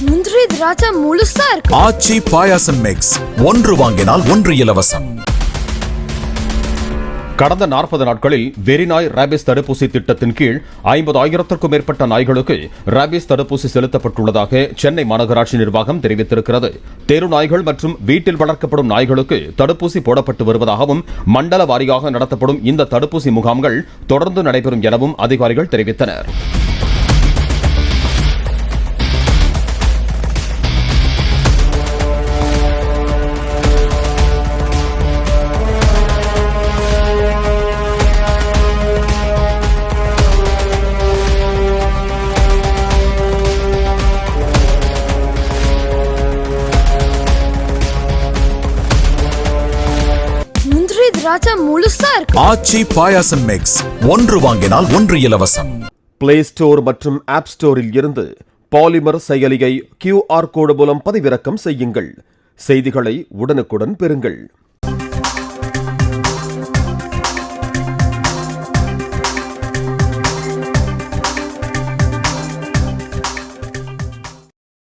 முந்திரி திராட்சை முழுசா இருக்கு. ஆச்சி பாயாசம் மிக்ஸ், ஒன்று வாங்கினால் ஒன்று இலவசம். கடந்த 40 நாட்களில் வெறிநாய் ராபிஸ் தடுப்பூசி திட்டத்தின் கீழ் 50,000க்கும் மேற்பட்ட நாய்களுக்கு ராபிஸ் தடுப்பூசி செலுத்தப்பட்டுள்ளதாக சென்னை மாநகராட்சி நிர்வாகம் தெரிவித்திருக்கிறது. தெரு நாய்கள் மற்றும் வீட்டில் வளர்க்கப்படும் நாய்களுக்கு தடுப்பூசி போடப்பட்டு வருவதாகவும் மண்டல வாரியாக நடத்தப்படும் இந்த தடுப்பூசி முகாம்கள் தொடர்ந்து நடைபெறும் எனவும் அதிகாரிகள் தெரிவித்தனர். முந்திரி திராட்சை முழுசா இருக்கு. ஆச்சி பாயாசம் மிக்ஸ், ஒன்று வாங்கினால் ஒன்று இலவசம். பிளே ஸ்டோர் மற்றும் ஆப் ஸ்டோரில் இருந்து பாலிமர் செயலியை QR கோடு மூலம் பதிவிறக்கம் செய்யுங்கள். செய்திகளை உடனுக்குடன் பெறுங்கள்.